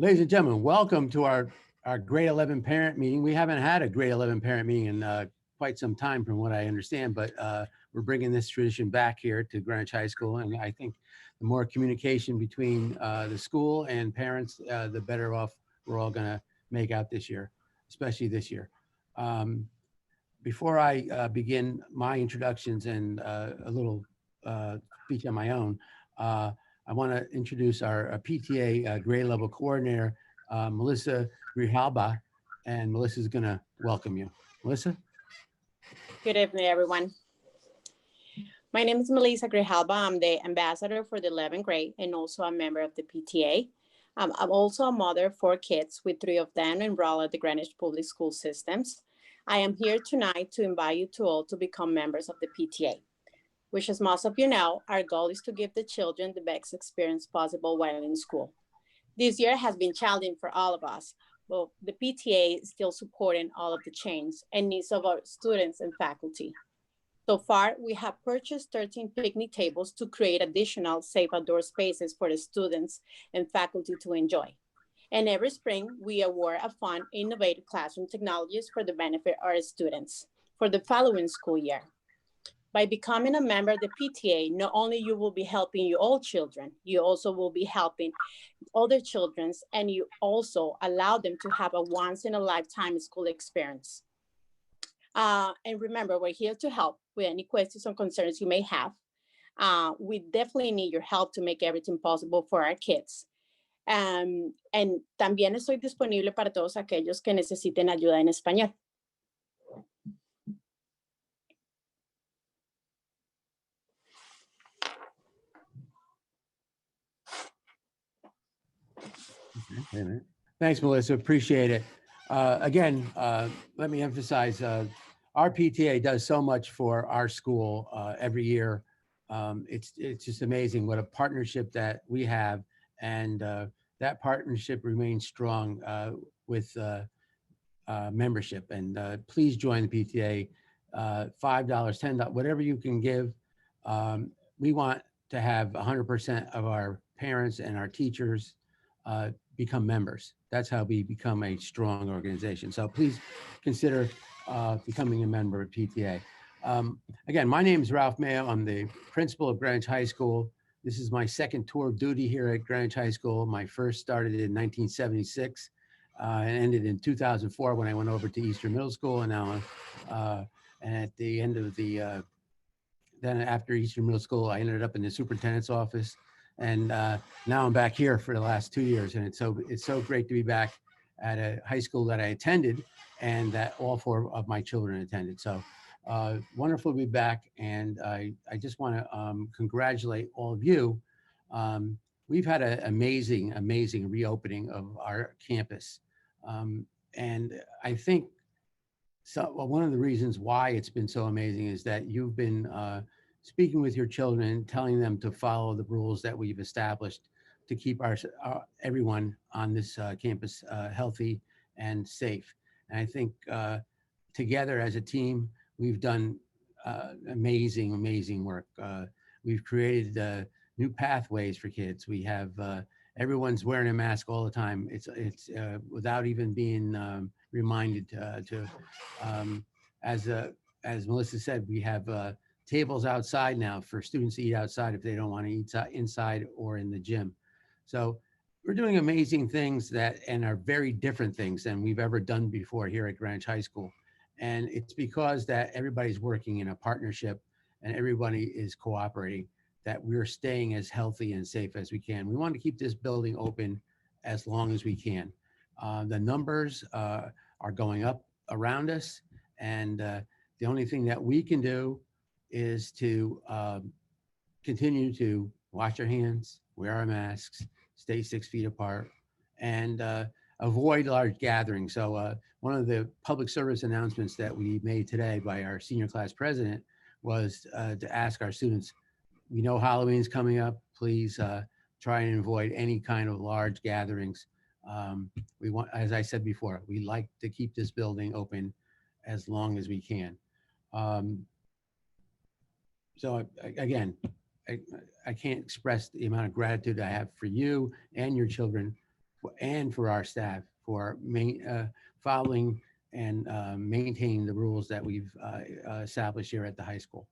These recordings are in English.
Ladies and gentlemen, welcome to our grade 11 parent meeting. We haven't had a grade 11 parent meeting in quite some time from what I understand, but we're bringing this tradition back here to Greenwich High School. And I think the more communication between the school and parents, the better off we're all gonna make out this year, especially this year. Before I begin my introductions and a little speech on my own, I want to introduce our PTA grade level coordinator, Melissa Grijalba, and Melissa is going to welcome you. Melissa? Good evening, everyone. My name is Melissa Grijalba. I'm the ambassador for the 11th grade and also a member of the PTA. I'm also a mother of 4 kids, with 3 of them enrolled at the Greenwich Public School systems. I am here tonight to invite you to all to become members of the PTA, which, as most of you know, our goal is to give the children the best experience possible while in school. This year has been challenging for all of us, but the PTA is still supporting all of the change and needs of our students and faculty. So far, we have purchased 13 picnic tables to create additional safe outdoor spaces for the students and faculty to enjoy. And every spring, we award a fun, innovative classroom technologies for the benefit of our students for the following school year. By becoming a member of the PTA, not only you will be helping your own children, you also will be helping other children, and you also allow them to have a once-in-a-lifetime school experience. And remember, we're here to help with any questions or concerns you may have. We definitely need your help to make everything possible for our kids. And también estoy disponible para todos aquellos que necesiten ayuda en español. Okay. Thanks, Melissa. Appreciate it. Again, let me emphasize, our PTA does so much for our school every year. It's just amazing what a partnership that we have, and that partnership remains strong with membership. And please join the PTA, $5, $10, whatever you can give. We want to have 100% of our parents and our teachers become members. That's how we become a strong organization. So please consider becoming a member of PTA. Again, my name is Ralph Mayo. I'm the principal of Greenwich High School. This is my second tour of duty here at Greenwich High School. My first started in 1976 and ended in 2004 when I went over to Eastern Middle School. And now, and at the end of the, then after Eastern Middle School, I ended up in the superintendent's office. And now I'm back here for the last 2 years, and it's so great to be back at a high school that I attended and that all 4 of my children attended. So wonderful to be back, and I just want to congratulate all of you. We've had an amazing reopening of our campus, and I think one of the reasons why it's been so amazing is that you've been speaking with your children, telling them to follow the rules that we've established to keep everyone on this campus healthy and safe. And I think together as a team, we've done amazing work. We've created new pathways for kids. We have everyone's wearing a mask all the time. It's without even being reminded to. As Melissa said, we have tables outside now for students to eat outside if they don't want to eat inside or in the gym. So we're doing amazing things and are very different things than we've ever done before here at Greenwich High School. And it's because that everybody's working in a partnership and everybody is cooperating that we're staying as healthy and safe as we can. We want to keep this building open as long as we can. The numbers are going up around us, and the only thing that we can do is to continue to wash our hands, wear our masks, stay 6 feet apart, and avoid large gatherings. So one of the public service announcements that we made today by our senior class president was to ask our students, we know Halloween's coming up, please try and avoid any kind of large gatherings. We want, as I said before, we like to keep this building open as long as we can. So again, I can't express the amount of gratitude I have for you and your children and for our staff for following and maintaining the rules that we've established here at the high school.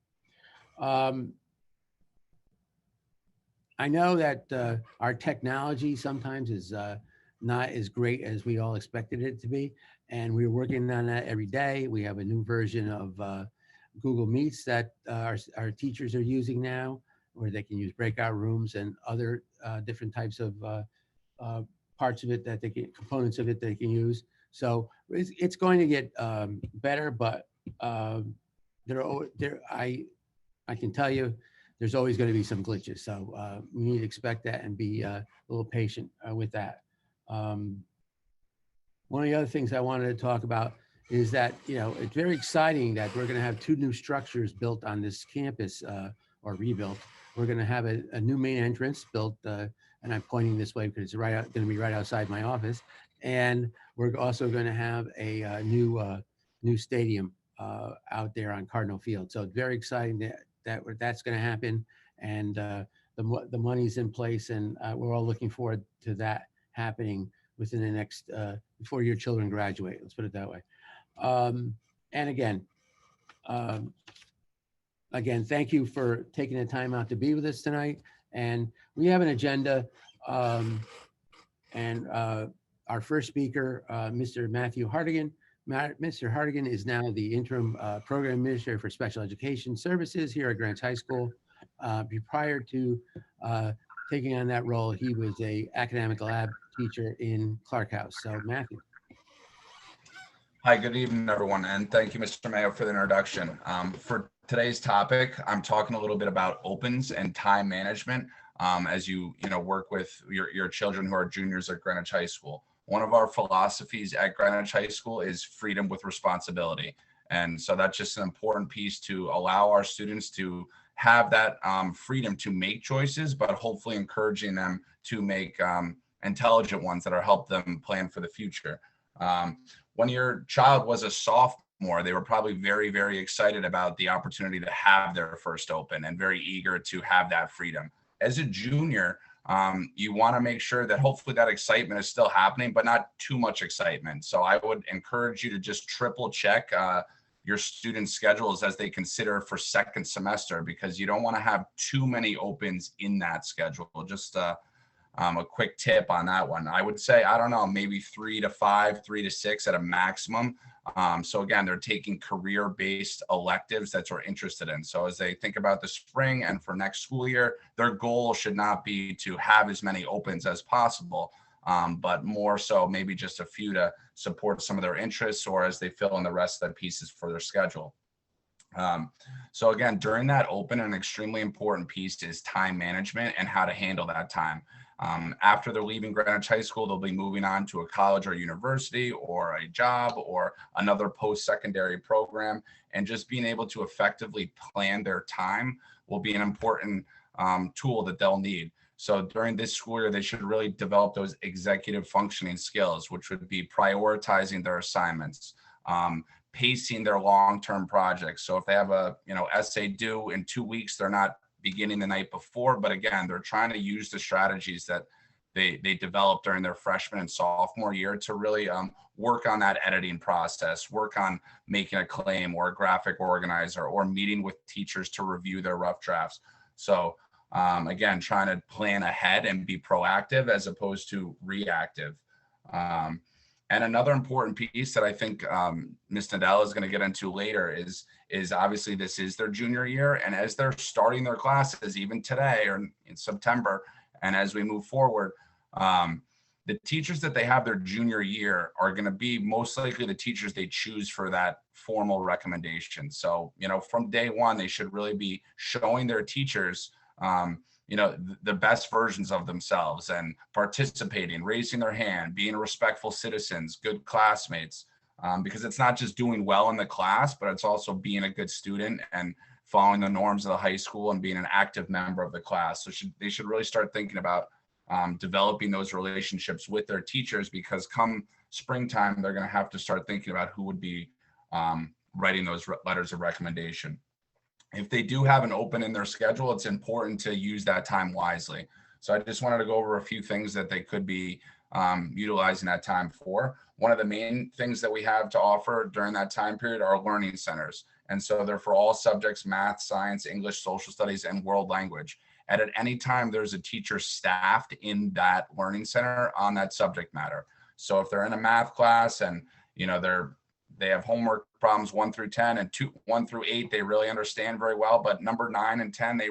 I know that our technology sometimes is not as great as we all expected it to be, and we're working on that every day. We have a new version of Google Meets that our teachers are using now, where they can use breakout rooms and other different types of parts of it that they can, components of it they can use. So it's going to get better, but I can tell you there's always going to be some glitches. So we need to expect that and be a little patient with that. One of the other things I wanted to talk about is that, it's very exciting that we're going to have 2 new structures built on this campus or rebuilt. We're going to have a new main entrance built, and I'm pointing this way because it's going to be right outside my office. And we're also going to have a new stadium out there on Cardinal Field. So it's very exciting that's going to happen, and the money's in place, and we're all looking forward to that happening within the next before your children graduate. Let's put it that way. And again, thank you for taking the time out to be with us tonight. And we have an agenda, and our first speaker, Mr. Matthew Hartigan. Mr. Hartigan is now the interim program administrator for special education services here at Greenwich High School. Prior to taking on that role, he was a academic lab teacher in Clark House. So Matthew. Hi, good evening, everyone, and thank you, Mr. Mayo, for the introduction. For today's topic, I'm talking a little bit about opens and time management as you work with your children who are juniors at Greenwich High School. One of our philosophies at Greenwich High School is freedom with responsibility. And so that's just an important piece to allow our students to have that freedom to make choices, but hopefully encouraging them to make intelligent ones that are help them plan for the future. When your child was a sophomore, they were probably very, very excited about the opportunity to have their first open and very eager to have that freedom. As a junior, you want to make sure that hopefully that excitement is still happening, but not too much excitement. So I would encourage you to just triple check your students' schedules as they consider for second semester, because you don't want to have too many opens in that schedule. Just a quick tip on that one. I would say, I don't know, maybe 3 to 5, 3 to 6 at a maximum. So again, they're taking career-based electives that they're interested in. So as they think about the spring and for next school year, their goal should not be to have as many opens as possible, but more so maybe just a few to support some of their interests or as they fill in the rest of the pieces for their schedule. So again, during that open, an extremely important piece is time management and how to handle that time. After they're leaving Greenwich High School, they'll be moving on to a college or university or a job or another post-secondary program, and just being able to effectively plan their time will be an important tool that they'll need. So during this school year, they should really develop those executive functioning skills, which would be prioritizing their assignments, pacing their long-term projects. So if they have a essay due in 2 weeks, they're not beginning the night before, but again, they're trying to use the strategies that they developed during their freshman and sophomore year to really work on that editing process, work on making a claim or a graphic organizer or meeting with teachers to review their rough drafts. So again, trying to plan ahead and be proactive as opposed to reactive. And another important piece that I think Ms. Nedell is going to get into later is obviously this is their junior year. And as they're starting their classes, even today or in September, and as we move forward, the teachers that they have their junior year are going to be most likely the teachers they choose for that formal recommendation. So, from day one, they should really be showing their teachers the best versions of themselves and participating, raising their hand, being respectful citizens, good classmates, because it's not just doing well in the class, but it's also being a good student and following the norms of the high school and being an active member of the class. So they should really start thinking about developing those relationships with their teachers, because come springtime, they're going to have to start thinking about who would be writing those letters of recommendation. If they do have an open in their schedule, it's important to use that time wisely. So I just wanted to go over a few things that they could be utilizing that time for. One of the main things that we have to offer during that time period are learning centers. And so they're for all subjects: math, science, English, social studies, and world language. And at any time, there's a teacher staffed in that learning center on that subject matter. So if they're in a math class and, they have homework problems 1 through 10, and 1 through 8, they really understand very well. But number 9 and 10, they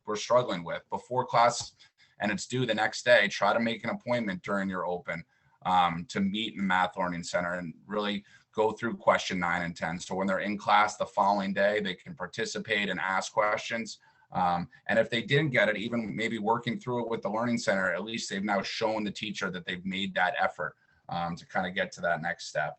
were struggling with before class, and it's due the next day. Try to make an appointment during your open to meet in the math learning center and really go through question 9 and 10. So when they're in class the following day, they can participate and ask questions. And if they didn't get it, even maybe working through it with the learning center, at least they've now shown the teacher that they've made that effort to kind of get to that next step.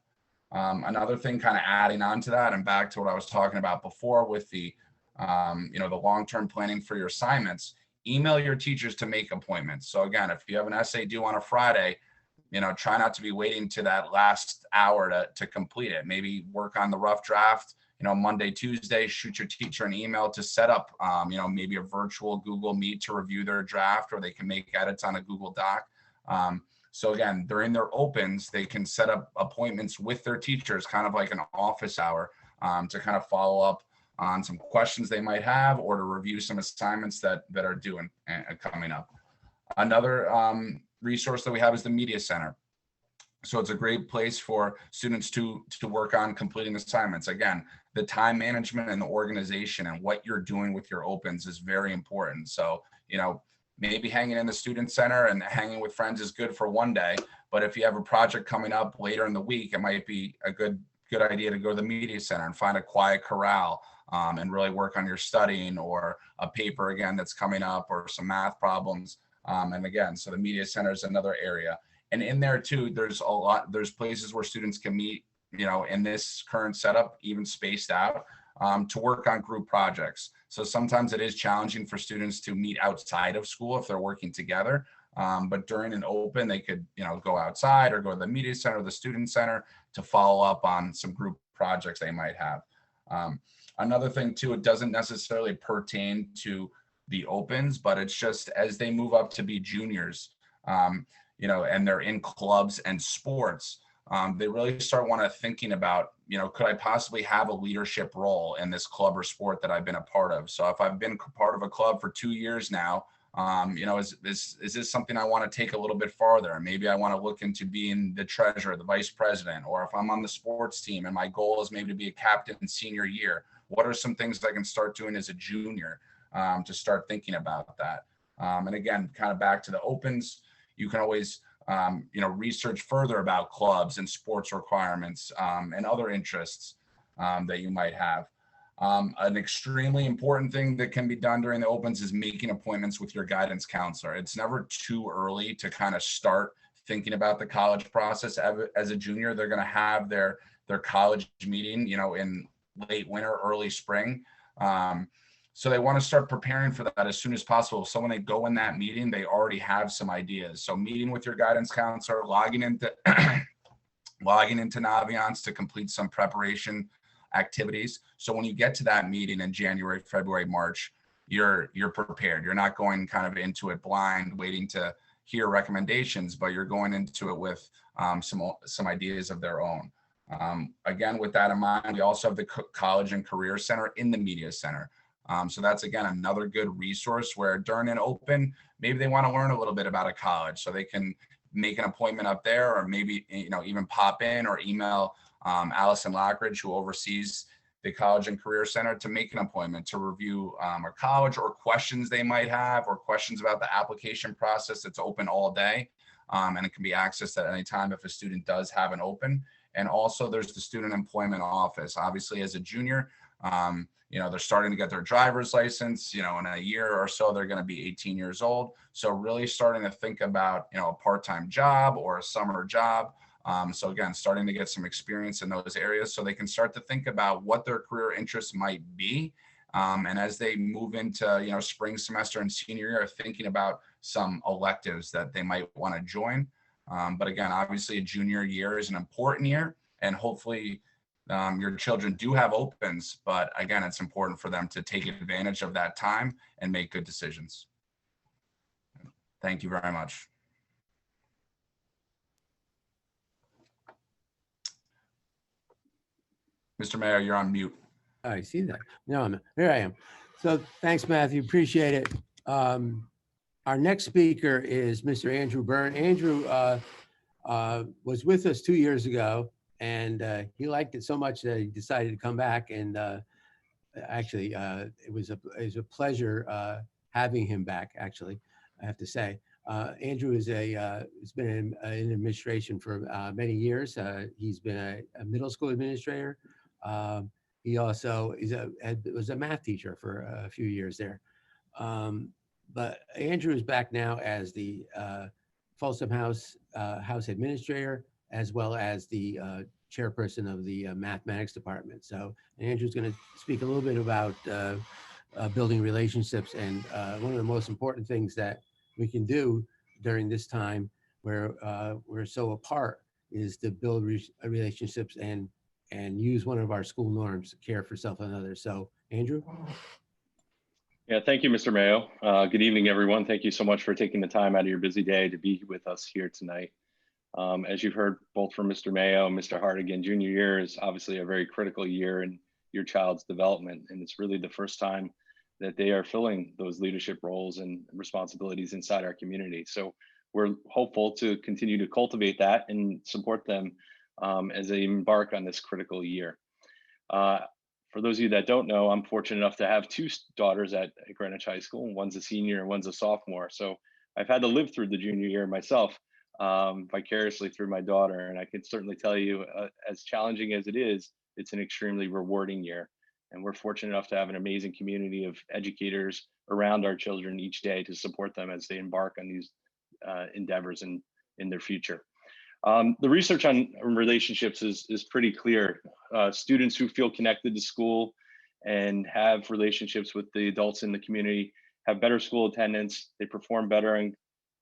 Another thing, kind of adding on to that and back to what I was talking about before with the long-term planning for your assignments, email your teachers to make appointments. So again, if you have an essay due on a Friday, try not to be waiting to that last hour to complete it. Maybe work on the rough draft, Monday, Tuesday, shoot your teacher an email to set up, maybe a virtual Google Meet to review their draft, or they can make edits on a Google Doc. So again, during their opens, they can set up appointments with their teachers, kind of like an office hour, to kind of follow up on some questions they might have, or to review some assignments that are due and coming up. Another resource that we have is the Media Center. So it's a great place for students to work on completing assignments. Again, the time management and the organization and what you're doing with your opens is very important. So, maybe hanging in the student center and hanging with friends is good for one day, but if you have a project coming up later in the week, it might be a good idea to go to the Media Center and find a quiet corral and really work on your studying, or a paper again that's coming up, or some math problems. And again, so the Media Center is another area. And in there too, there's places where students can meet, in this current setup, even spaced out, to work on group projects. So sometimes it is challenging for students to meet outside of school if they're working together. But during an open, they could, go outside or go to the Media Center or the Student Center to follow up on some group projects they might have. Another thing too, it doesn't necessarily pertain to the opens, but it's just as they move up to be juniors, and they're in clubs and sports, they really start thinking about, could I possibly have a leadership role in this club or sport that I've been a part of? So if I've been part of a club for 2 years now, is this something I want to take a little bit farther? Maybe I want to look into being the treasurer, the vice president, or if I'm on the sports team and my goal is maybe to be a captain in senior year, what are some things I can start doing as a junior to start thinking about that? And again, kind of back to the opens, you can always research further about clubs and sports requirements and other interests that you might have. An extremely important thing that can be done during the opens is making appointments with your guidance counselor. It's never too early to kind of start thinking about the college process. As a junior, they're going to have their college meeting, in late winter, early spring. So they want to start preparing for that as soon as possible. So when they go in that meeting, they already have some ideas. So meeting with your guidance counselor, logging into Naviance to complete some preparation activities. So when you get to that meeting in January, February, March, you're prepared. You're not going kind of into it blind, waiting to hear recommendations, but you're going into it with some ideas of their own. Again, with that in mind, we also have the College and Career Center in the Media Center. So that's, again, another good resource where during an open, maybe they want to learn a little bit about a college, so they can make an appointment up there, or maybe, even pop in or email Allison Lockridge, who oversees the College and Career Center, to make an appointment to review a college, or questions they might have, or questions about the application process. That's open all day, and it can be accessed at any time if a student does have an open. And also there's the Student Employment Office. Obviously, as a junior, they're starting to get their driver's license, in a year or so, they're going to be 18 years old. So really starting to think about, a part-time job or a summer job. So again, starting to get some experience in those areas so they can start to think about what their career interests might be. And as they move into, spring semester and senior year, thinking about some electives that they might want to join. But again, obviously a junior year is an important year, and hopefully your children do have opens, but again, it's important for them to take advantage of that time and make good decisions. Thank you very much. Mr. Mayo, you're on mute. I see that. No, here I am. So thanks, Matthew. Appreciate it. Our next speaker is Mr. Andrew Byrne. Andrew was with us 2 years ago, and he liked it so much that he decided to come back. And actually, it was a pleasure having him back. Actually, I have to say, Andrew is has been in administration for many years. He's been a middle school administrator. He also was a math teacher for a few years there. But Andrew is back now as the Folsom House House Administrator, as well as the chairperson of the mathematics department. So Andrew's going to speak a little bit about building relationships, and one of the most important things that we can do during this time where we're so apart is to build relationships and use one of our school norms, care for self and others. So Andrew? Yeah, thank you, Mr. Mayo. Good evening, everyone. Thank you so much for taking the time out of your busy day to be with us here tonight. As you've heard both from Mr. Mayo and Mr. Hartigan, junior year is obviously a very critical year in your child's development. And it's really the first time that they are filling those leadership roles and responsibilities inside our community. So we're hopeful to continue to cultivate that and support them as they embark on this critical year. For those of you that don't know, I'm fortunate enough to have two daughters at Greenwich High School. One's a senior and one's a sophomore. So I've had to live through the junior year myself, vicariously through my daughter. And I can certainly tell you, as challenging as it is, it's an extremely rewarding year. And we're fortunate enough to have an amazing community of educators around our children each day to support them as they embark on these endeavors in their future. The research on relationships is pretty clear. Students who feel connected to school and have relationships with the adults in the community have better school attendance, they perform better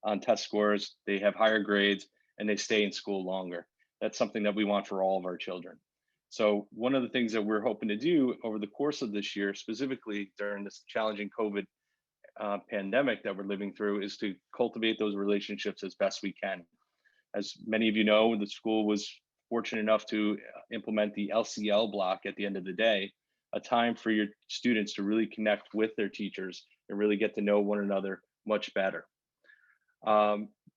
on test scores, they have higher grades, and they stay in school longer. That's something that we want for all of our children. So one of the things that we're hoping to do over the course of this year, specifically during this challenging COVID pandemic that we're living through, is to cultivate those relationships as best we can. As many of you know, the school was fortunate enough to implement the LCL block at the end of the day, a time for your students to really connect with their teachers and really get to know one another much better.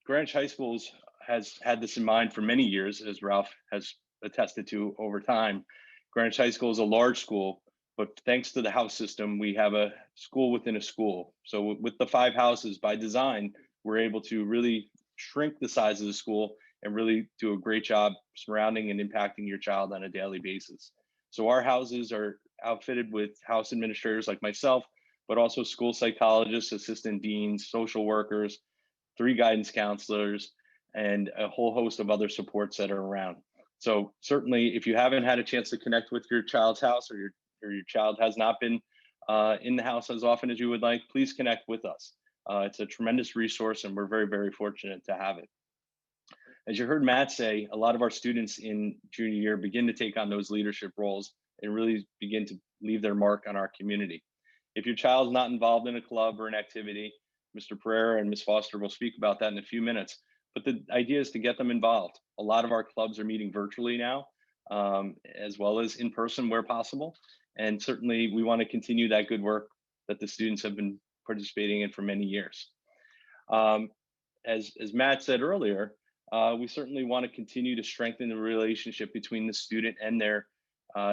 Greenwich High Schools has had this in mind for many years, as Ralph has attested to over time. Greenwich High School is a large school, but thanks to the house system, we have a school within a school. So with the 5 houses, by design, we're able to really shrink the size of the school and really do a great job surrounding and impacting your child on a daily basis. So our houses are outfitted with house administrators like myself, but also school psychologists, assistant deans, social workers, 3 guidance counselors, and a whole host of other supports that are around. So certainly, if you haven't had a chance to connect with your child's house, or your child has not been in the house as often as you would like, please connect with us. It's a tremendous resource, and we're very, very fortunate to have it. As you heard Matt say, a lot of our students in junior year begin to take on those leadership roles and really begin to leave their mark on our community. If your child's not involved in a club or an activity, Mr. Pereira and Ms. Foster will speak about that in a few minutes, but the idea is to get them involved. A lot of our clubs are meeting virtually now, as well as in person where possible. And certainly we want to continue that good work that the students have been participating in for many years. As Matt said earlier, we certainly want to continue to strengthen the relationship between the student and their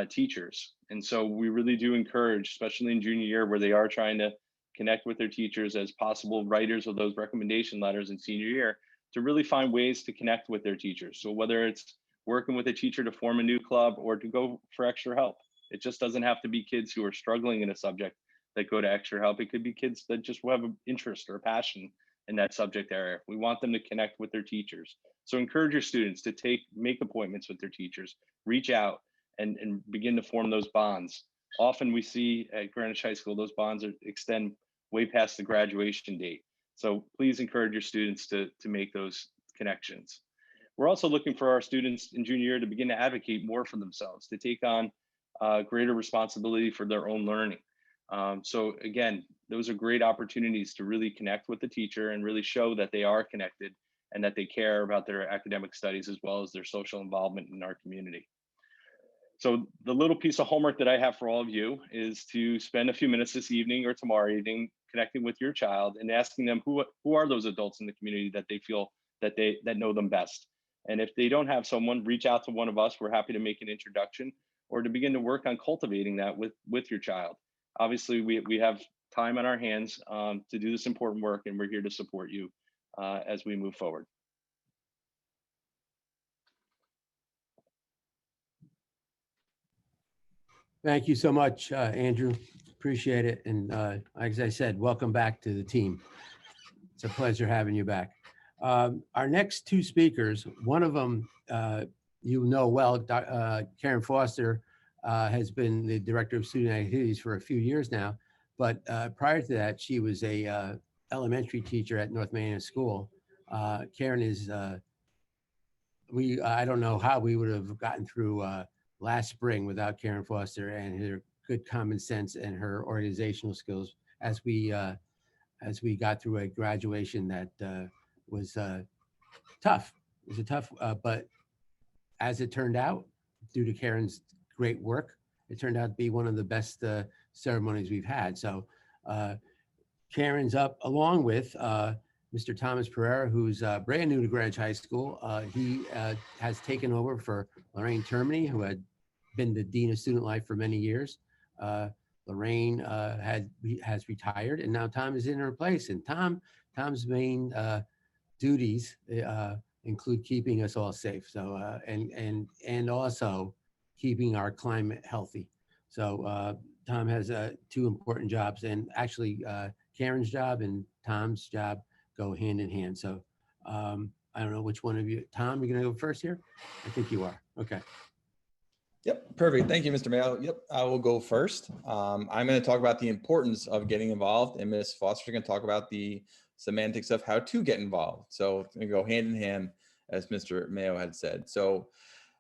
teachers. And so we really do encourage, especially in junior year where they are trying to connect with their teachers as possible writers of those recommendation letters in senior year, to really find ways to connect with their teachers. So whether it's working with a teacher to form a new club or to go for extra help, it just doesn't have to be kids who are struggling in a subject that go to extra help. It could be kids that just have an interest or a passion in that subject area. We want them to connect with their teachers. So encourage your students to make appointments with their teachers, reach out and begin to form those bonds. Often we see at Greenwich High School, those bonds extend way past the graduation date. So please encourage your students to make those connections. We're also looking for our students in junior year to begin to advocate more for themselves, to take on greater responsibility for their own learning. So again, those are great opportunities to really connect with the teacher and really show that they are connected and that they care about their academic studies as well as their social involvement in our community. So the little piece of homework that I have for all of you is to spend a few minutes this evening or tomorrow evening connecting with your child and asking them who are those adults in the community that they feel that know them best. And if they don't have someone, reach out to one of us. We're happy to make an introduction or to begin to work on cultivating that with your child. Obviously, we have time on our hands to do this important work, and we're here to support you as we move forward. Thank you so much, Andrew. Appreciate it. And as I said, welcome back to the team. It's a pleasure having you back. Our next two speakers, one of them you know well, Karen Foster has been the Director of Student Activities for a few years now. But prior to that, she was a elementary teacher at North Main School. Karen is, I don't know how we would have gotten through last spring without Karen Foster and her good common sense and her organizational skills as we got through a graduation that was tough. It was a tough, but as it turned out, due to Karen's great work, it turned out to be one of the best ceremonies we've had. So Karen's up along with Mr. Thomas Pereira, who's brand new to Greenwich High School. He has taken over for Lorraine Termini, who had been the Dean of Student Life for many years. Lorraine has retired, and now Tom is in her place. And Tom's main duties include keeping us all safe. So and also keeping our climate healthy. So Tom has two important jobs, and actually Karen's job and Tom's job go hand in hand. So I don't know which one of you, Tom, you're gonna go first here? I think you are. Okay. Yep, perfect. Thank you, Mr. Mayo. Yep, I will go first. I'm going to talk about the importance of getting involved, and Ms. Foster is going to talk about the semantics of how to get involved. So it's going to go hand in hand, as Mr. Mayo had said. So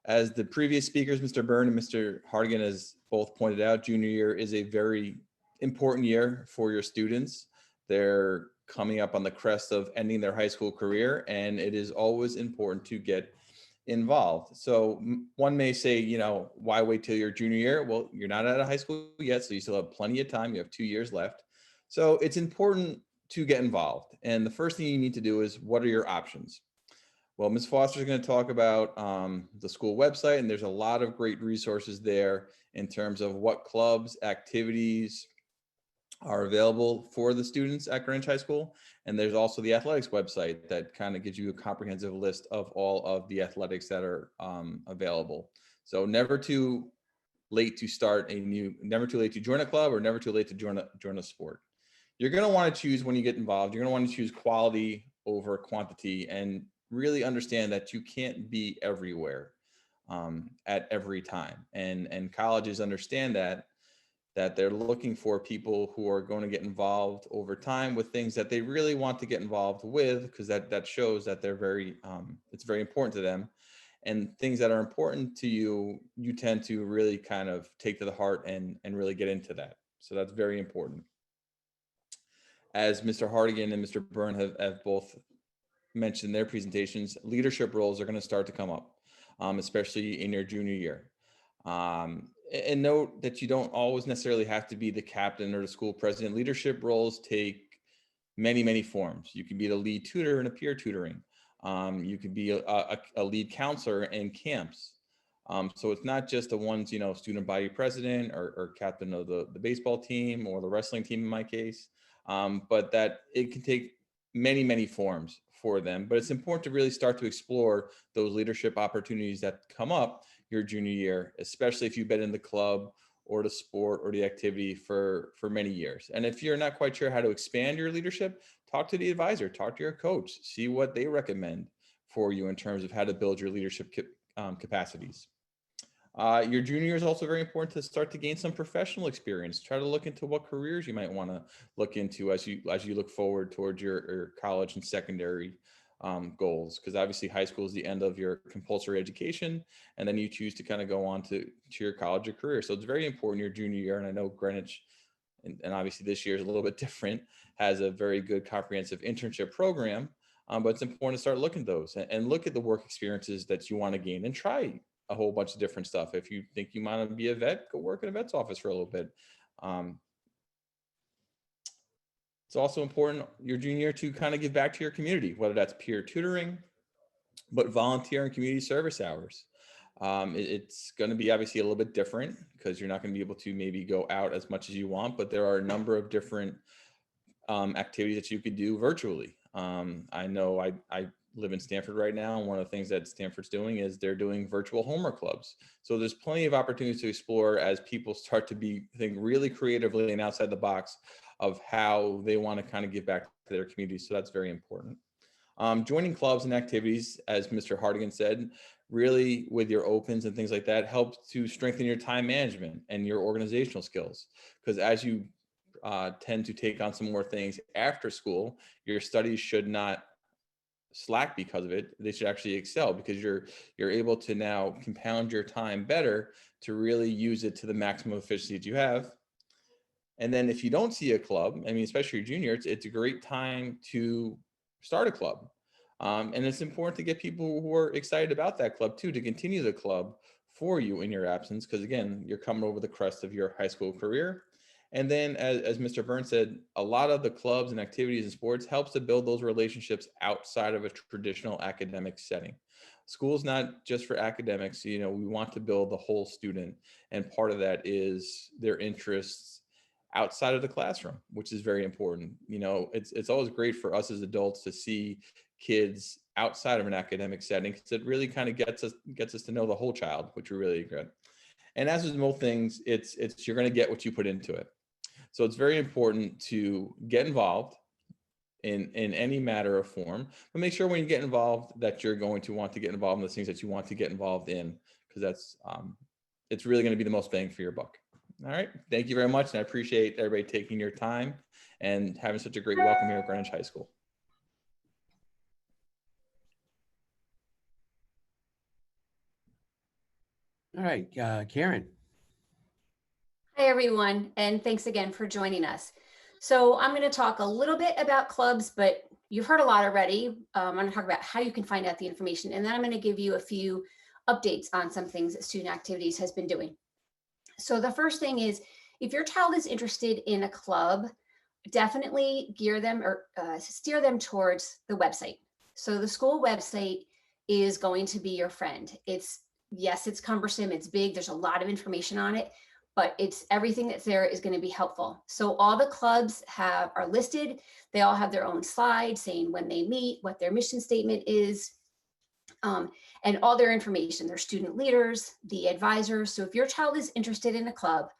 as the previous speakers, Mr. Byrne and Mr. Hartigan, has both pointed out, junior year is a very important year for your students. They're coming up on the crest of ending their high school career, and it is always important to get involved. So one may say, you know, why wait till your junior year? Well, you're not out of high school yet, so you still have plenty of time. You have 2 years left. So it's important to get involved. And the first thing you need to do is, what are your options? Well, Ms. Foster is going to talk about the school website, and there's a lot of great resources there in terms of what clubs, activities are available for the students at Greenwich High School. And there's also the athletics website that kind of gives you a comprehensive list of all of the athletics that are available. So never too late to start never too late to join a club, or never too late to join a sport. You're going to want to choose, when you get involved, you're going to want to choose quality over quantity, and really understand that you can't be everywhere at every time. And colleges understand that they're looking for people who are going to get involved over time with things that they really want to get involved with, because that shows that they're it's very important to them. And things that are important to you, you tend to really kind of take to the heart and really get into that. So that's very important. As Mr. Hartigan and Mr. Byrne have both mentioned in their presentations, leadership roles are going to start to come up, especially in your junior year. And note that you don't always necessarily have to be the captain or the school president. Leadership roles take many, many forms. You can be the lead tutor in a peer tutoring. You could be a lead counselor in camps. So it's not just the ones, you know, student body president or captain of the baseball team or the wrestling team in my case, but that it can take many, many forms for them. But it's important to really start to explore those leadership opportunities that come up your junior year, especially if you've been in the club or the sport or the activity for many years. And if you're not quite sure how to expand your leadership, talk to the advisor, talk to your coach, see what they recommend for you in terms of how to build your leadership capacities. Your junior year is also very important to start to gain some professional experience. Try to look into what careers you might want to look into as you look forward towards your college and secondary goals, because obviously high school is the end of your compulsory education, and then you choose to kind of go on to your college or career. So it's very important your junior year, and I know Greenwich, and obviously this year is a little bit different, has a very good comprehensive internship program, but it's important to start looking at those and look at the work experiences that you want to gain, and try a whole bunch of different stuff. If you think you want to be a vet, go work in a vet's office for a little bit. It's also important your junior year to kind of give back to your community, whether that's peer tutoring, but volunteer and community service hours. It's going to be obviously a little bit different because you're not going to be able to maybe go out as much as you want, but there are a number of different activities that you could do virtually. I know I live in Stanford right now, and one of the things that Stanford's doing is they're doing virtual homework clubs. So there's plenty of opportunities to explore as people start to think really creatively and outside the box of how they want to kind of give back to their community. So that's very important. Joining clubs and activities, as Mr. Hartigan said, really with your opens and things like that helps to strengthen your time management and your organizational skills. Because as you tend to take on some more things after school, your studies should not slack because of it. They should actually excel because you're able to now compound your time better to really use it to the maximum efficiency that you have. And then if you don't see a club, I mean, especially your junior, it's a great time to start a club. And it's important to get people who are excited about that club too, to continue the club for you in your absence. Because again, you're coming over the crest of your high school career. And then as Mr. Byrne said, a lot of the clubs and activities and sports helps to build those relationships outside of a traditional academic setting. School's not just for academics. You know, we want to build the whole student. And part of that is their interests outside of the classroom, which is very important. You know, it's always great for us as adults to see kids outside of an academic setting because it really kind of gets us to know the whole child, which are really good. And as with most things, it's you're going to get what you put into it. So it's very important to get involved in any matter of form, but make sure when you get involved that you're going to want to get involved in the things that you want to get involved in, because that's it's really going to be the most bang for your buck. All right. Thank you very much. And I appreciate everybody taking your time and having such a great welcome here at Greenwich High School. All right, Karen. Hi, everyone, and thanks again for joining us. So I'm going to talk a little bit about clubs, but you've heard a lot already. I'm going to talk about how you can find out the information, and then I'm going to give you a few updates on some things that Student Activities has been doing. So the first thing is, if your child is interested in a club, definitely gear them or steer them towards the website. So the school website is going to be your friend. Yes, it's cumbersome, it's big, there's a lot of information on it, but everything that's there is going to be helpful. So all the clubs are listed. They all have their own slides saying when they meet, what their mission statement is, and all their information, their student leaders, the advisors. So if your child is interested in a club,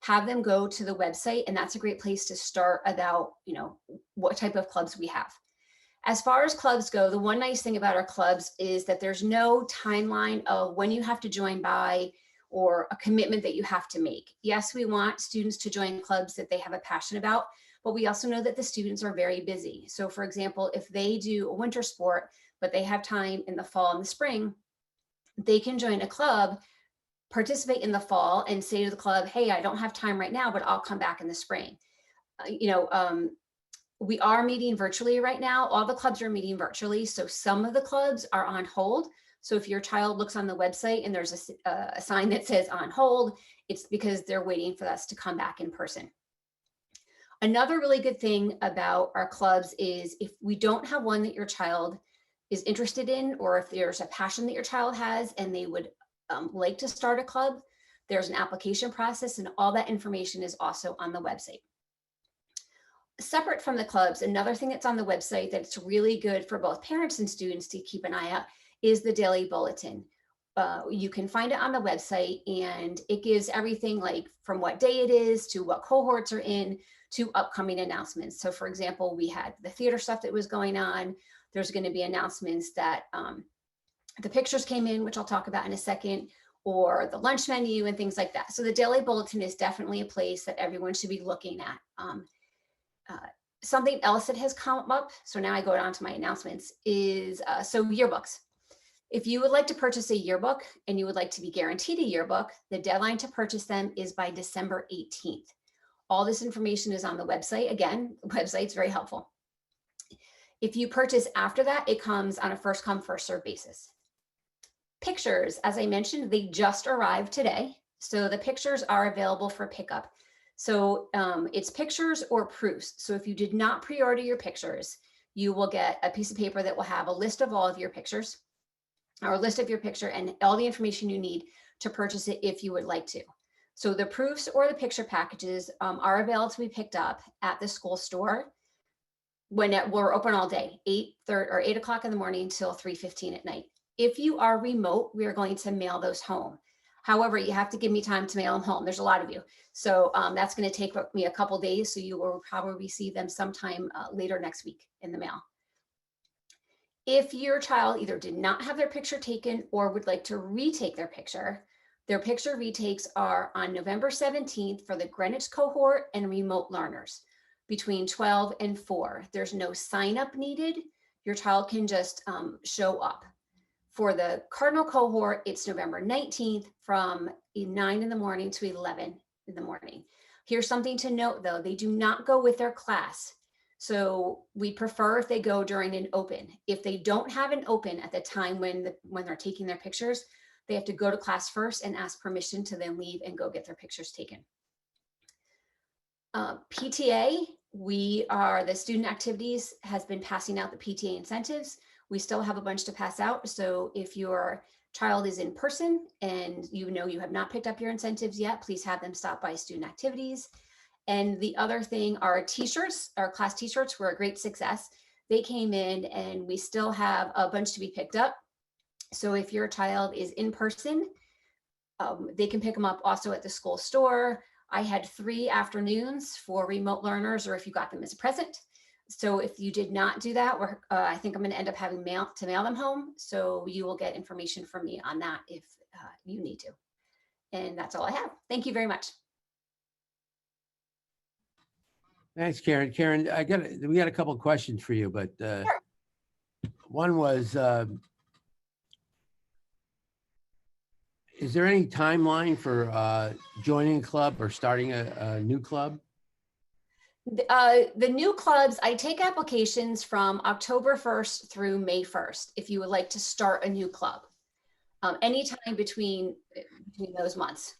have them go to the website, and that's a great place to start about, what type of clubs we have. As far as clubs go, the one nice thing about our clubs is that there's no timeline of when you have to join by or a commitment that you have to make. Yes, we want students to join clubs that they have a passion about, but we also know that the students are very busy. So for example, if they do a winter sport, but they have time in the fall and the spring, they can join a club, participate in the fall, and say to the club, hey, I don't have time right now, but I'll come back in the spring. We are meeting virtually right now. All the clubs are meeting virtually. So some of the clubs are on hold. So if your child looks on the website and there's a sign that says on hold, it's because they're waiting for us to come back in person. Another really good thing about our clubs is if we don't have one that your child is interested in, or if there's a passion that your child has and they would like to start a club, there's an application process, and all that information is also on the website. Separate from the clubs, another thing that's on the website that's really good for both parents and students to keep an eye out is the daily bulletin. You can find it on the website, and it gives everything like from what day it is to what cohorts are in to upcoming announcements. So for example, we had the theater stuff that was going on. There's going to be announcements that the pictures came in, which I'll talk about in a second, or the lunch menu and things like that. So the daily bulletin is definitely a place that everyone should be looking at. Something else that has come up, so now I go on to my announcements, is so yearbooks. If you would like to purchase a yearbook and you would like to be guaranteed a yearbook, the deadline to purchase them is by December 18th. All this information is on the website. Again, the website's very helpful. If you purchase after that, it comes on a first come, first serve basis. pictures, as I mentioned, they just arrived today. So the pictures are available for pickup. So it's pictures or proofs. So if you did not pre-order your pictures, you will get a piece of paper that will have a list of all of your pictures, or a list of your picture and all the information you need to purchase it if you would like to. So the proofs or the picture packages are available to be picked up at the school store when we're open all day, 8 o'clock in the morning until 3:15 at night. If you are remote, we are going to mail those home. However, you have to give me time to mail them home. There's a lot of you. So that's going to take me a couple days. So you will probably receive them sometime later next week in the mail. If your child either did not have their picture taken or would like to retake their picture retakes are on November 17th for the Greenwich cohort and remote learners between 12 and 4. There's no sign up needed. Your child can just show up. For the Cardinal cohort, it's November 19th from 9 in the morning to 11 in the morning. Here's something to note though, they do not go with their class. So we prefer if they go during an open. If they don't have an open at the time when they're taking their pictures, they have to go to class first and ask permission to then leave and go get their pictures taken. PTA, the student activities has been passing out the PTA incentives. We still have a bunch to pass out. So if your child is in person and you know you have not picked up your incentives yet, please have them stop by student activities. And the other thing, our t-shirts, our class t-shirts were a great success. They came in and we still have a bunch to be picked up. So if your child is in person, they can pick them up also at the school store. I had 3 afternoons for remote learners, or if you got them as a present. So if you did not do that, I think I'm going to end up having mail them home. So you will get information from me on that if you need to. And that's all I have. Thank you very much. Thanks, Karen. Karen, we got a couple of questions for you, but Sure. One was, is there any timeline for joining a club or starting a new club? The new clubs, I take applications from October 1st through May 1st, if you would like to start a new club, anytime between those months.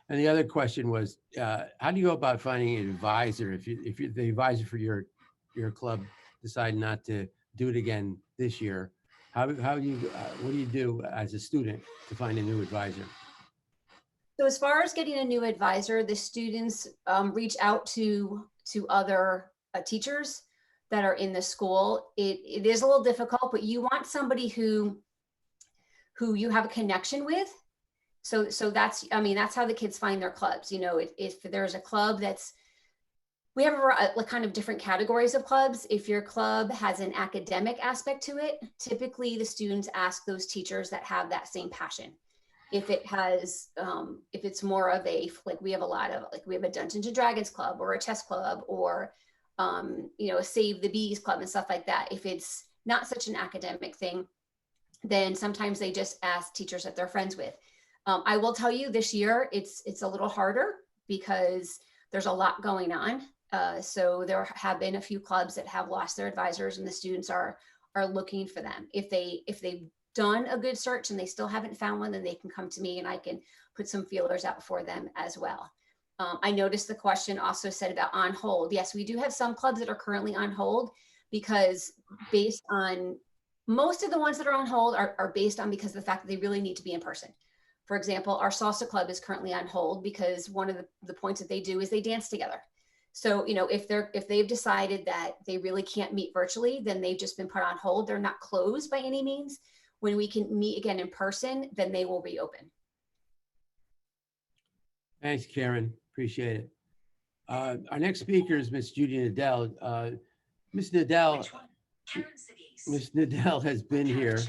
And the other question was, how do you go about finding an advisor if you're the advisor for your club decide not to do it again this year? What do you do as a student to find a new advisor? So as far as getting a new advisor, the students reach out to other teachers that are in the school. It is a little difficult, but you want somebody who you have a connection with. So that's how the kids find their clubs. You know, if there's a club we have a kind of different categories of clubs. If your club has an academic aspect to it, typically the students ask those teachers that have that same passion. If it has, if it's more of we have a Dungeons and Dragons club or a chess club or, a Save the Bees club and stuff like that. If it's not such an academic thing, then sometimes they just ask teachers that they're friends with. I will tell you this year, it's a little harder because there's a lot going on. So there have been a few clubs that have lost their advisors and the students are looking for them. If they've done a good search and they still haven't found one, then they can come to me and I can put some feelers out for them as well. I noticed the question also said about on hold. Yes, we do have some clubs that are currently on hold because based on most of the ones that are on hold are based on because of the fact that they really need to be in person. For example, our salsa club is currently on hold because one of the points that they do is they dance together. So, if they've decided that they really can't meet virtually, then they've just been put on hold. They're not closed by any means. When we can meet again in person, then they will reopen. Thanks, Karen. Appreciate it. Our next speaker is Miss Judy Nedell. Miss Nedell has been here.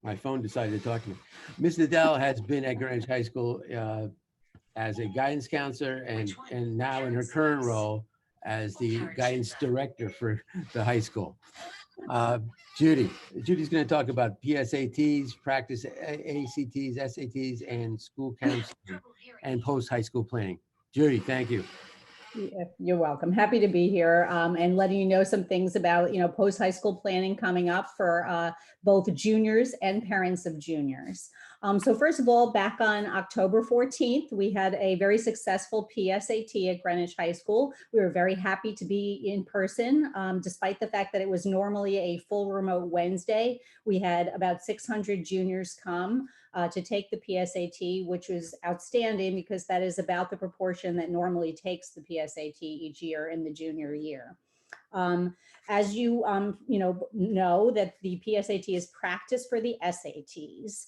My phone decided to talk to me. Miss Nedell has been at Greenwich High School as a guidance counselor and now in her current role as the guidance director for the high school. Judy's going to talk about PSATs, practice ACTs, SATs, and school counseling and post-high school planning. Judy, thank you. You're welcome. Happy to be here and letting you know some things about, post-high school planning coming up for both juniors and parents of juniors. So first of all, back on October 14th, we had a very successful PSAT at Greenwich High School. We were very happy to be in person, despite the fact that it was normally a full remote Wednesday. We had about 600 juniors come to take the PSAT, which was outstanding because that is about the proportion that normally takes the PSAT each year in the junior year. As you know that the PSAT is practice for the SATs.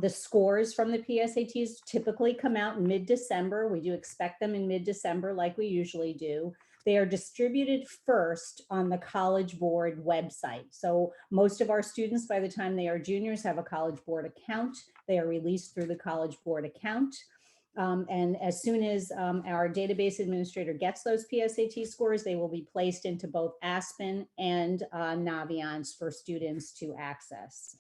The scores from the PSATs typically come out in mid-December. We do expect them in mid-December like we usually do. They are distributed first on the College Board website. So most of our students, by the time they are juniors, have a College Board account. They are released through the College Board account. And as soon as our database administrator gets those PSAT scores, they will be placed into both Aspen and Naviance for students to access.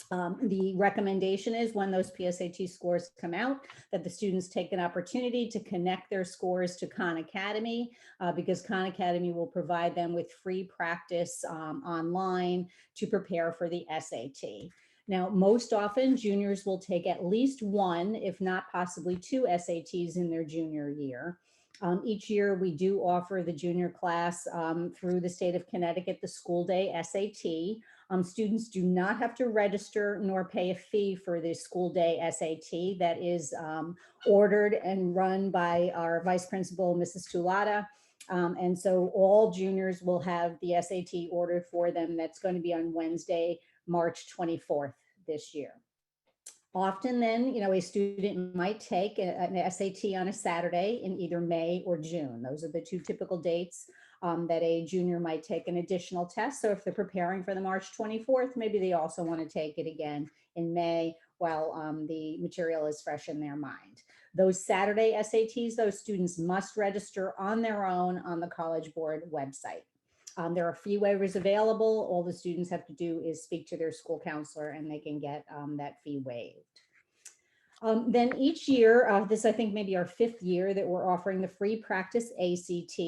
The recommendation is when those PSAT scores come out that the students take an opportunity to connect their scores to Khan Academy because Khan Academy will provide them with free practice online to prepare for the SAT. Now, most often juniors will take at least one, if not possibly two SATs in their junior year. Each year we do offer the junior class through the state of Connecticut, the school day SAT. Students do not have to register nor pay a fee for the school day SAT that is ordered and run by our vice principal, Mrs. Tulata. And so all juniors will have the SAT ordered for them. That's going to be on Wednesday, March 24th this year. Often then, a student might take an SAT on a Saturday in either May or June. Those are the two typical dates that a junior might take an additional test. So if they're preparing for the March 24th, maybe they also want to take it again in May while the material is fresh in their mind. Those Saturday SATs, those students must register on their own on the College Board website. There are fee waivers available. All the students have to do is speak to their school counselor and they can get that fee waived. Then each year, this I think maybe our 5th year that we're offering the free practice ACT.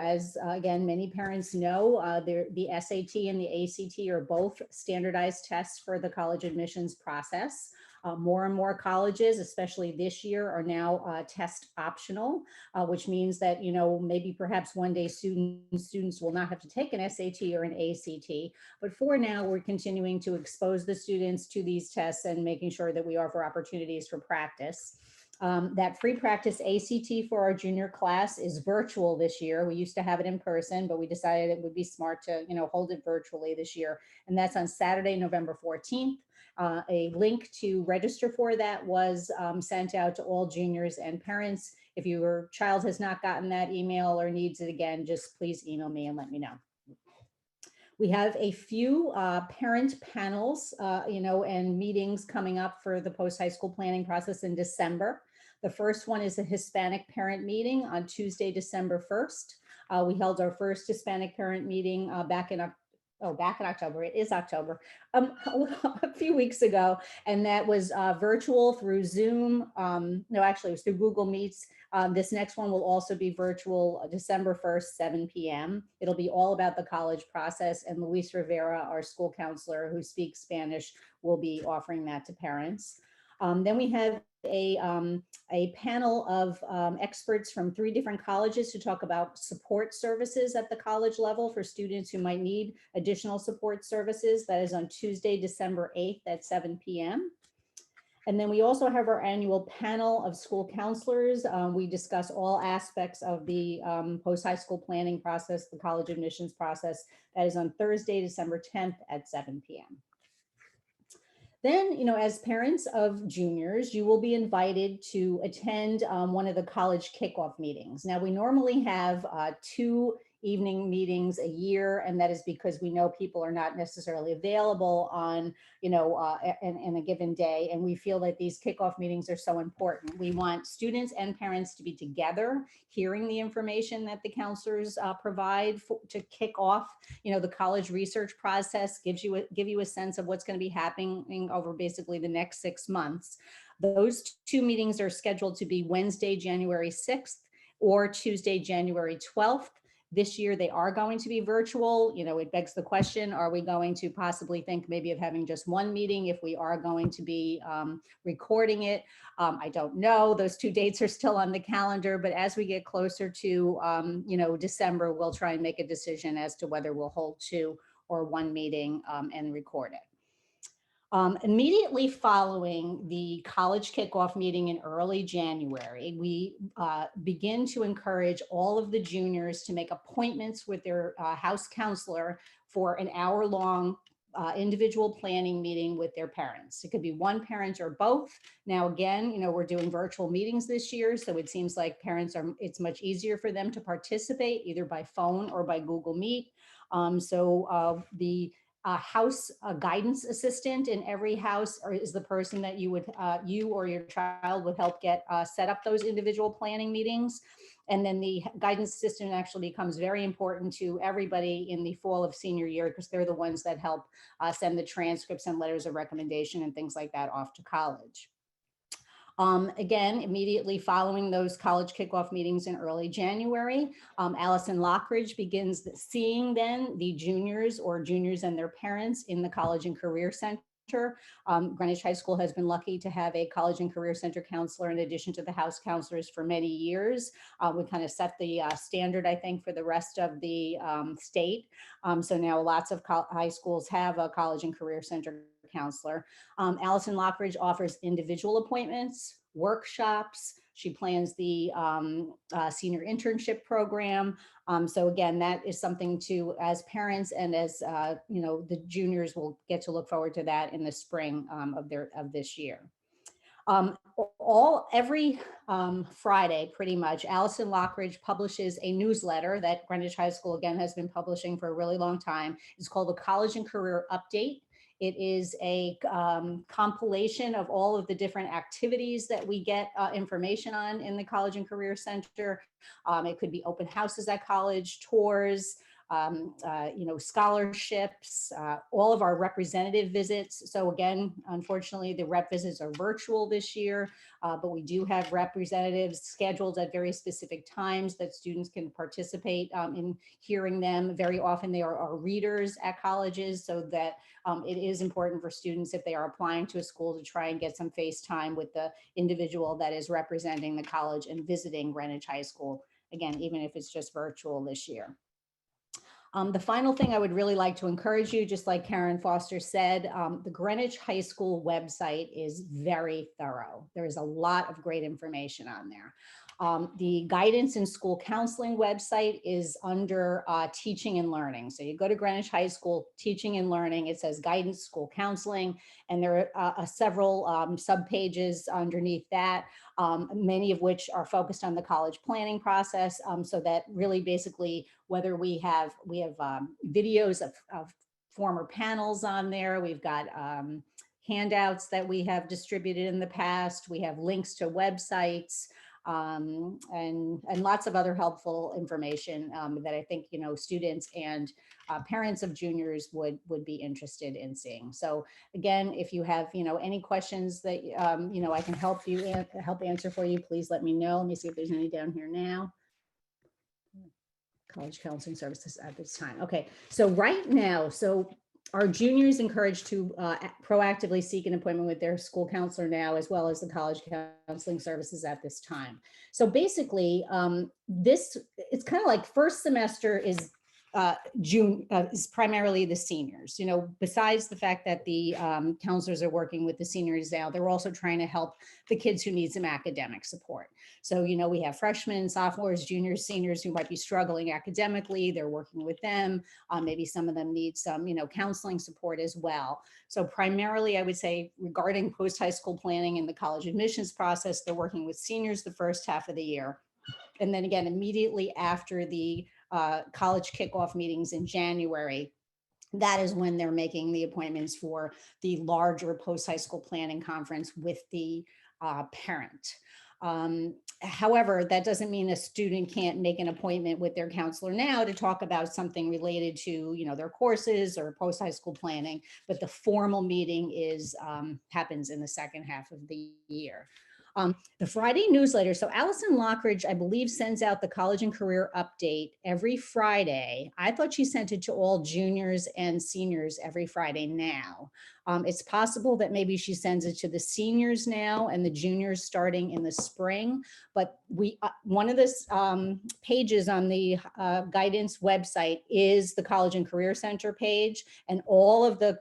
As again, many parents know, the SAT and the ACT are both standardized tests for the college admissions process. More and more colleges, especially this year, are now test optional, which means that, maybe perhaps one day students will not have to take an SAT or an ACT. But for now, we're continuing to expose the students to these tests and making sure that we offer opportunities for practice. That free practice ACT for our junior class is virtual this year. We used to have it in person, but we decided it would be smart to, hold it virtually this year. And that's on Saturday, November 14th. A link to register for that was sent out to all juniors and parents. If your child has not gotten that email or needs it again, just please email me and let me know. We have a few parent panels, and meetings coming up for the post-high school planning process in December. The first one is a Hispanic parent meeting on Tuesday, December 1st. We held our first Hispanic parent meeting back in October. It is October, a few weeks ago, and that was virtual through Zoom. No, actually, it was through Google Meets. This next one will also be virtual, December 1st, 7 p.m. It'll be all about the college process, and Luis Rivera, our school counselor who speaks Spanish, will be offering that to parents. Then we have a panel of experts from 3 different colleges to talk about support services at the college level for students who might need additional support services. That is on Tuesday, December 8th at 7 p.m. And then we also have our annual panel of school counselors. We discuss all aspects of the post-high school planning process, the college admissions process. That is on Thursday, December 10th at 7 p.m. Then, as parents of juniors, you will be invited to attend one of the college kickoff meetings. Now, we normally have 2 evening meetings a year, and that is because we know people are not necessarily available on, in a given day, and we feel that these kickoff meetings are so important. We want students and parents to be together, hearing the information that the counselors provide to kick off, the college research process, give you a sense of what's going to be happening over basically the next 6 months. Those 2 meetings are scheduled to be Wednesday, January 6th, or Tuesday, January 12th. This year, they are going to be virtual. You know, it begs the question, are we going to possibly think maybe of having just one meeting if we are going to be recording it? I don't know. Those two dates are still on the calendar, but as we get closer to, you know, December, we'll try and make a decision as to whether we'll hold two or one meeting and record it. Immediately following the college kickoff meeting in early January, we begin to encourage all of the juniors to make appointments with their house counselor for an hour-long individual planning meeting with their parents. It could be one parent or both. Now, again, you know, we're doing virtual meetings this year, so it seems like it's much easier for them to participate either by phone or by Google Meet. The house guidance assistant in every house is the person that you or your child would help get set up those individual planning meetings. And then the guidance assistant actually becomes very important to everybody in the fall of senior year because they're the ones that help send the transcripts and letters of recommendation and things like that off to college. Again, immediately following those college kickoff meetings in early January, Allison Lockridge begins seeing then the juniors and their parents in the College and Career Center. Greenwich High School has been lucky to have a College and Career Center counselor in addition to the house counselors for many years. We kind of set the standard, I think, for the rest of the state. So now lots of high schools have a College and Career Center counselor. Allison Lockridge offers individual appointments, workshops. She plans the senior internship program. So again, that is something to, as parents and as you know, the juniors will get to look forward to that in the spring of this year. Every Friday, pretty much, Allison Lockridge publishes a newsletter that Greenwich High School, again, has been publishing for a really long time. It's called the College and Career Update. It is a compilation of all of the different activities that we get information on in the College and Career Center. It could be open houses at college, tours, you know, scholarships, all of our representative visits. So again, unfortunately, the rep visits are virtual this year, but we do have representatives scheduled at very specific times that students can participate in hearing them. Very often they are readers at colleges, so that it is important for students, if they are applying to a school, to try and get some face time with the individual that is representing the college and visiting Greenwich High School, again, even if it's just virtual this year. The final thing I would really like to encourage you, just like Karen Foster said, the Greenwich High School website is very thorough. There is a lot of great information on there. The guidance and school counseling website is under teaching and learning. So you go to Greenwich High School teaching and learning, it says guidance, school counseling, and there are several subpages underneath that, many of which are focused on the college planning process. So that really basically, whether we have videos of former panels on there, we've got handouts that we have distributed in the past, we have links to websites, and lots of other helpful information that I think, you know, students and parents of juniors would be interested in seeing. So again, if you have, you know, any questions that you know, I can help answer for you, please let me know. Let me see if there's any down here now. College counseling services at this time. Okay, so right now, our juniors encouraged to proactively seek an appointment with their school counselor now, as well as the college counseling services at this time. So basically, it's kind of like first semester is June is primarily the seniors. You know, besides the fact that the counselors are working with the seniors now, they're also trying to help the kids who need some academic support. So, you know, we have freshmen, sophomores, juniors, seniors who might be struggling academically. They're working with them. Maybe some of them need some, you know, counseling support as well. So primarily, I would say regarding post-high school planning and the college admissions process, they're working with seniors the first half of the year. And then again, immediately after the college kickoff meetings in January, that is when they're making the appointments for the larger post-high school planning conference with the parent. However, that doesn't mean a student can't make an appointment with their counselor now to talk about something related to, you know, their courses or post-high school planning, but the formal meeting is happens in the second half of the year. The Friday newsletter. So Allison Lockridge, I believe, sends out the college and career update every Friday. I thought she sent it to all juniors and seniors every Friday now. It's possible that maybe she sends it to the seniors now and the juniors starting in the spring. But one of the pages on the guidance website is the College and Career Center page, and all of the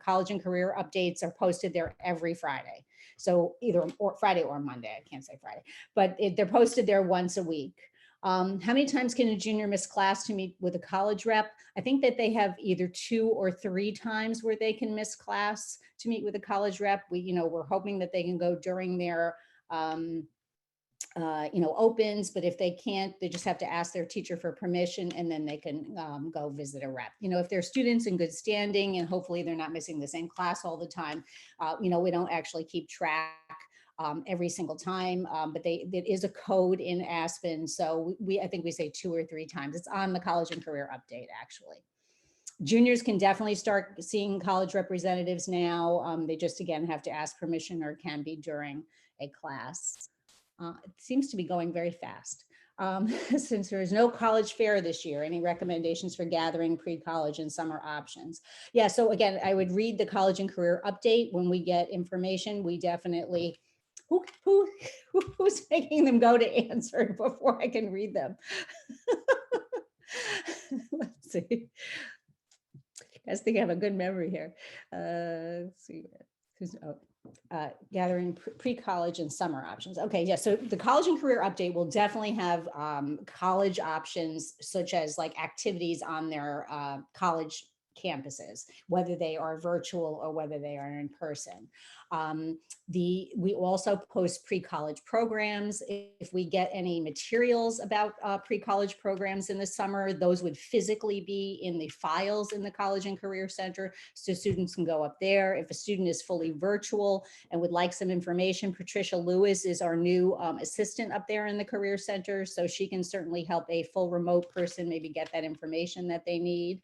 college and career updates are posted there every Friday. So either Friday or Monday, I can't say Friday, but they're posted there once a week. How many times can a junior miss class to meet with a college rep? I think that they have either 2 or 3 times where they can miss class to meet with a college rep. We're hoping that they can go during their opens, but if they can't, they just have to ask their teacher for permission, and then they can go visit a rep. If they're students in good standing and hopefully they're not missing the same class all the time, we don't actually keep track every single time, but it is a code in Aspen. So I think we say 2 or 3 times. It's on the College and Career Update, actually. Juniors can definitely start seeing college representatives now. They just, again, have to ask permission, or it can be during a class. It seems to be going very fast. Since there is no college fair this year, any recommendations for gathering pre-college and summer options? Yeah, so again, I would read the College and Career Update when we get information. We definitely, who's making them go to answer it before I can read them? Let's see. You guys think I have a good memory here. Let's see. Gathering pre-college and summer options. Okay, yeah, so the College and Career Update will definitely have college options, such as like activities on their college campuses, whether they are virtual or whether they are in person. We also post pre-college programs. If we get any materials about pre-college programs in the summer, those would physically be in the files in the College and Career Center, so students can go up there. If a student is fully virtual and would like some information, Patricia Lewis is our new assistant up there in the Career Center, so she can certainly help a full remote person maybe get that information that they need.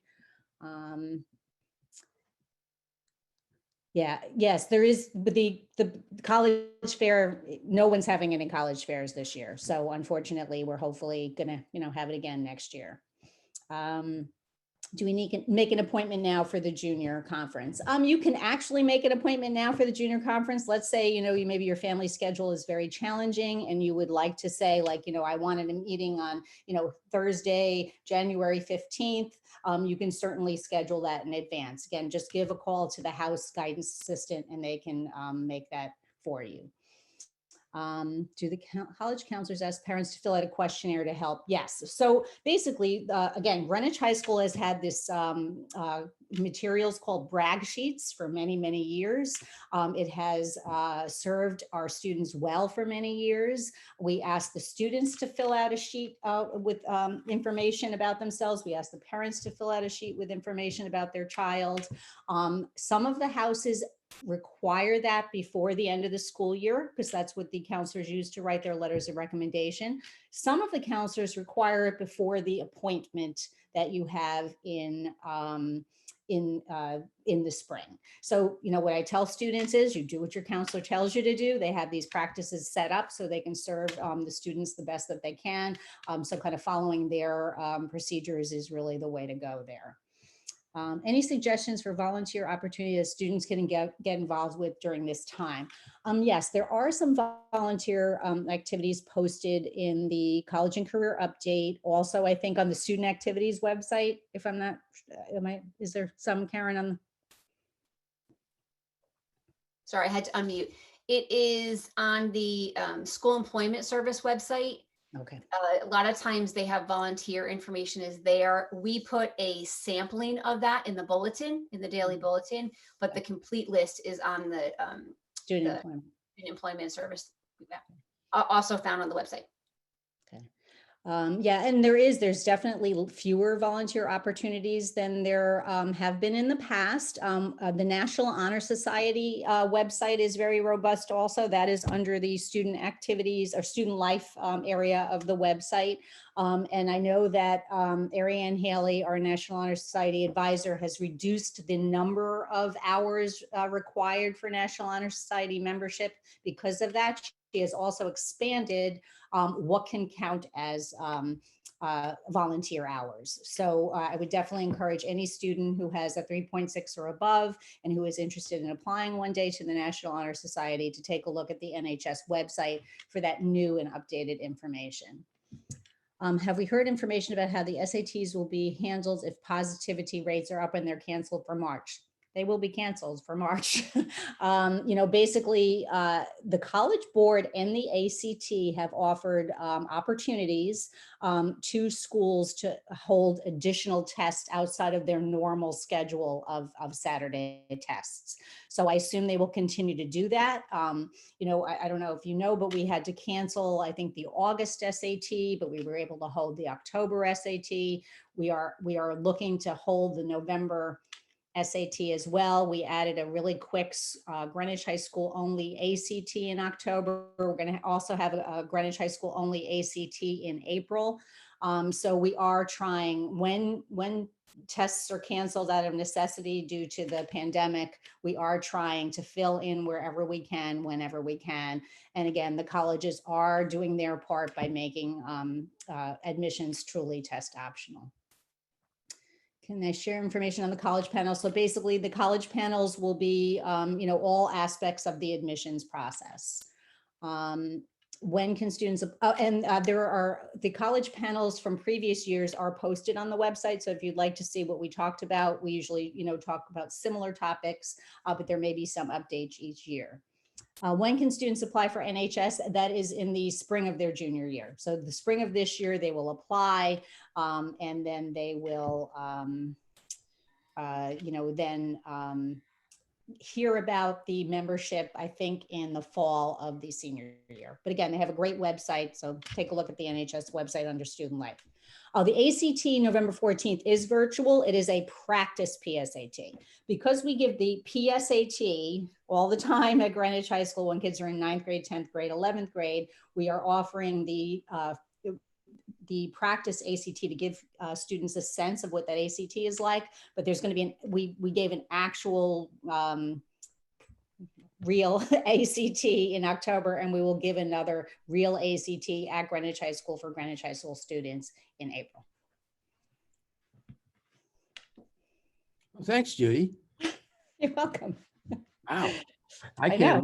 Yes, there is the college fair. No one's having any college fairs this year, so unfortunately, we're hopefully gonna have it again next year. Do we need to make an appointment now for the junior conference? You can actually make an appointment now for the junior conference. Let's say, maybe your family schedule is very challenging and you would like to say, like, I wanted a meeting on, Thursday, January 15th. You can certainly schedule that in advance. Again, just give a call to the house guidance assistant and they can make that for you. Do the college counselors ask parents to fill out a questionnaire to help? Yes. So basically, again, Greenwich High School has had this materials called brag sheets for many, many years. It has served our students well for many years. We ask the students to fill out a sheet with information about themselves. We ask the parents to fill out a sheet with information about their child. Some of the houses require that before the end of the school year, because that's what the counselors use to write their letters of recommendation. Some of the counselors require it before the appointment that you have in the spring. So, what I tell students is you do what your counselor tells you to do. They have these practices set up so they can serve the students the best that they can. So kind of following their procedures is really the way to go there. Any suggestions for volunteer opportunities that students can get involved with during this time? Yes, there are some volunteer activities posted in the College and Career Update. Also, I think on the student activities website, if I'm not, is there some, Karen, on? Sorry, I had to unmute. It is on the School Employment Service website. Okay. A lot of times they have volunteer information is there. We put a sampling of that in the bulletin, in the daily bulletin, but the complete list is on the Student Employment Service, also found on the website. Okay. Yeah, and there's definitely fewer volunteer opportunities than there have been in the past. The National Honor Society website is very robust also. That is under the student activities or student life area of the website. And I know that Ariane Haley, our National Honor Society advisor, has reduced the number of hours required for National Honor Society membership because of that. She has also expanded what can count as volunteer hours. So I would definitely encourage any student who has a 3.6 or above and who is interested in applying one day to the National Honor Society to take a look at the NHS website for that new and updated information. Have we heard information about how the SATs will be handled if positivity rates are up and they're canceled for March? They will be canceled for March. Basically, the College Board and the ACT have offered opportunities to schools to hold additional tests outside of their normal schedule of Saturday tests. So I assume they will continue to do that. I don't know if you know, but we had to cancel, I think, the August SAT, but we were able to hold the October SAT. We are looking to hold the November SAT as well. We added a really quick Greenwich High School only ACT in October. We're going to also have a Greenwich High School only ACT in April. So we are trying, when tests are canceled out of necessity due to the pandemic, we are trying to fill in wherever we can, whenever we can. And again, the colleges are doing their part by making admissions truly test optional. Can I share information on the college panel? So basically the college panels will be, all aspects of the admissions process. When can students, there are the college panels from previous years are posted on the website. So if you'd like to see what we talked about, we usually, talk about similar topics, but there may be some updates each year. When can students apply for NHS? That is in the spring of their junior year. So the spring of this year, they will apply, and then they will, hear about the membership, I think, in the fall of the senior year. But again, they have a great website, so take a look at the NHS website under student life. The ACT November 14th is virtual. It is a practice PSAT. Because we give the PSAT all the time at Greenwich High School when kids are in 9th grade, 10th grade, 11th grade, we are offering the practice ACT to give students a sense of what that ACT is like, but there's going to be, we gave an actual real ACT in October, and we will give another real ACT at Greenwich High School for Greenwich High School students in April. Well, thanks, Judy. You're welcome. Wow. I know.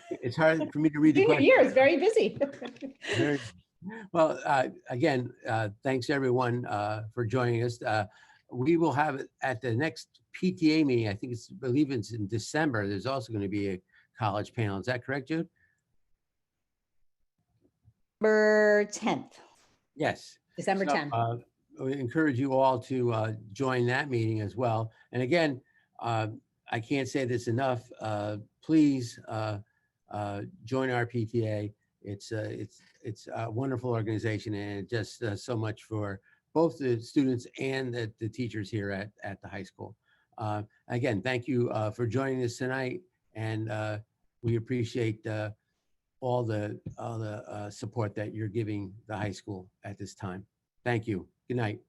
It's hard for me to read the Senior question. year is very busy. Well, again, thanks everyone for joining us. We will have it at the next PTA meeting. I believe it's in December. There's also going to be a college panel. Is that correct, Jude? December 10th. Yes. December 10th. We encourage you all to join that meeting as well. And again, I can't say this enough. Please join our PTA. It's a wonderful organization, and it just does so much for both the students and the teachers here at the high school. Again, thank you for joining us tonight, and we appreciate all the support that you're giving the high school at this time. Thank you. Good night.